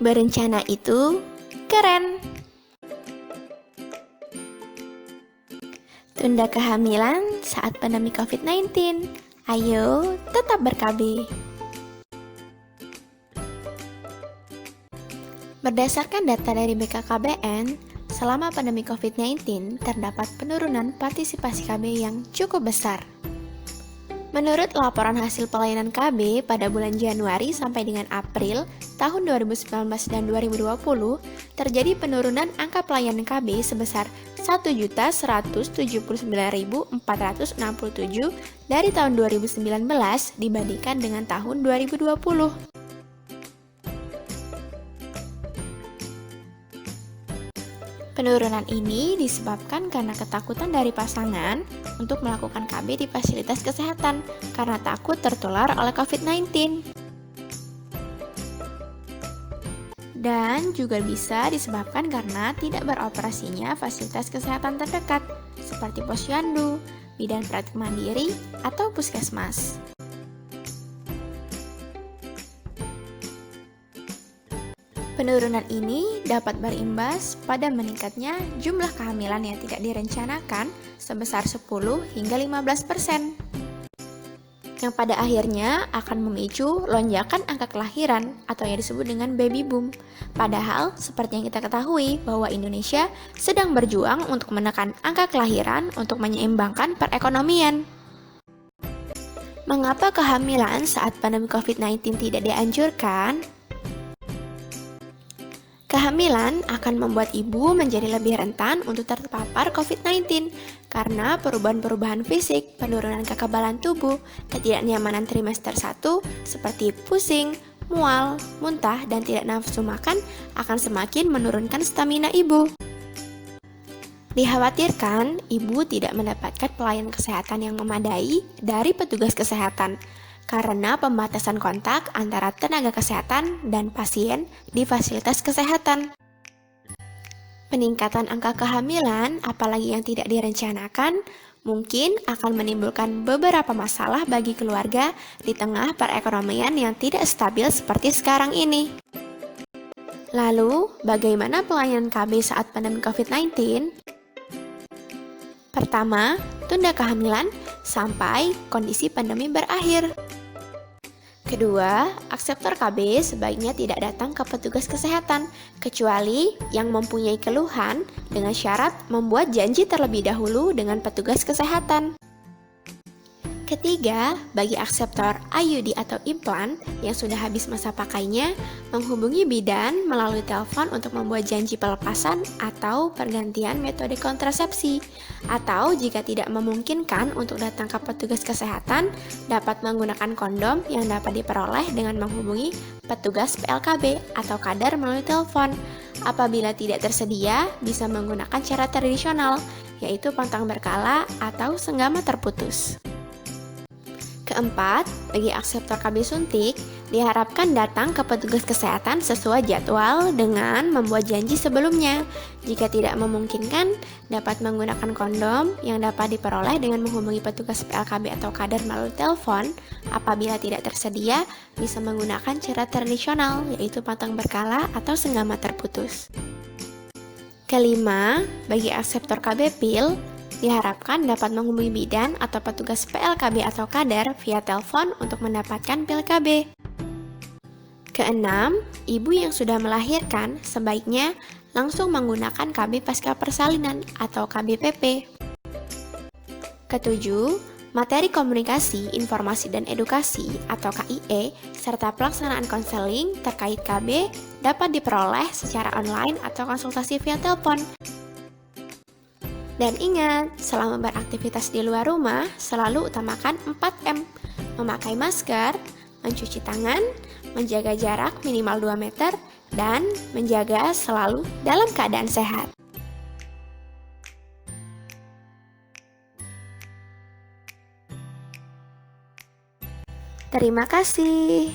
Berencana itu keren. Tunda kehamilan saat pandemi COVID-19. Ayo tetap ber-KB. Berdasarkan data dari BKKBN, selama pandemi COVID-19 terdapat penurunan partisipasi KB yang cukup besar. Menurut laporan hasil pelayanan KB pada bulan Januari sampai dengan April tahun 2019 dan 2020, terjadi penurunan angka pelayanan KB sebesar 1.179.467 dari tahun 2019 dibandingkan dengan tahun 2020. Penurunan ini disebabkan karena ketakutan dari pasangan untuk melakukan KB di fasilitas kesehatan karena takut tertular oleh COVID-19. Dan juga bisa disebabkan karena tidak beroperasinya fasilitas kesehatan terdekat seperti posyandu, bidan praktik mandiri, atau puskesmas. Penurunan ini dapat berimbas pada meningkatnya jumlah kehamilan yang tidak direncanakan sebesar 10 hingga 15%, yang pada akhirnya akan memicu lonjakan angka kelahiran atau yang disebut dengan baby boom. Padahal, seperti yang kita ketahui bahwa Indonesia sedang berjuang untuk menekan angka kelahiran untuk menyeimbangkan perekonomian. Mengapa kehamilan saat pandemi COVID-19 tidak dianjurkan? Kehamilan akan membuat ibu menjadi lebih rentan untuk terpapar COVID-19 karena perubahan-perubahan fisik, penurunan kekebalan tubuh, ketidaknyamanan trimester 1 seperti pusing, mual, muntah, dan tidak nafsu makan akan semakin menurunkan stamina ibu. Dikhawatirkan ibu tidak mendapatkan pelayanan kesehatan yang memadai dari petugas kesehatan karena pembatasan kontak antara tenaga kesehatan dan pasien di fasilitas kesehatan. Peningkatan angka kehamilan, apalagi yang tidak direncanakan, mungkin akan menimbulkan beberapa masalah bagi keluarga di tengah perekonomian yang tidak stabil seperti sekarang ini. Lalu, bagaimana pelayanan KB saat pandemi COVID-19? Pertama, tunda kehamilan sampai kondisi pandemi berakhir. Kedua, akseptor KB sebaiknya tidak datang ke petugas kesehatan, kecuali yang mempunyai keluhan dengan syarat membuat janji terlebih dahulu dengan petugas kesehatan. Ketiga, bagi akseptor IUD atau implan yang sudah habis masa pakainya, menghubungi bidan melalui telepon untuk membuat janji pelepasan atau pergantian metode kontrasepsi. Atau jika tidak memungkinkan untuk datang ke petugas kesehatan, dapat menggunakan kondom yang dapat diperoleh dengan menghubungi petugas PLKB atau kadar melalui telepon. Apabila tidak tersedia, bisa menggunakan cara tradisional, yaitu pantang berkala atau senggama terputus. Keempat, bagi akseptor KB suntik, diharapkan datang ke petugas kesehatan sesuai jadwal dengan membuat janji sebelumnya. Jika tidak memungkinkan, dapat menggunakan kondom yang dapat diperoleh dengan menghubungi petugas PLKB atau kadar melalui telepon. Apabila tidak tersedia, bisa menggunakan cara tradisional, yaitu pantang berkala atau senggama terputus. Kelima, bagi akseptor KB pil, diharapkan dapat menghubungi bidan atau petugas PLKB atau kadar via telepon untuk mendapatkan pil KB. Keenam, ibu yang sudah melahirkan sebaiknya langsung menggunakan KB pasca persalinan atau KBPP. Ketujuh, materi komunikasi, informasi dan edukasi atau KIE serta pelaksanaan konseling terkait KB dapat diperoleh secara online atau konsultasi via telepon. Dan ingat, selama beraktivitas di luar rumah, selalu utamakan 4M, memakai masker, mencuci tangan, menjaga jarak minimal 2 meter, dan menjaga selalu dalam keadaan sehat. Terima kasih.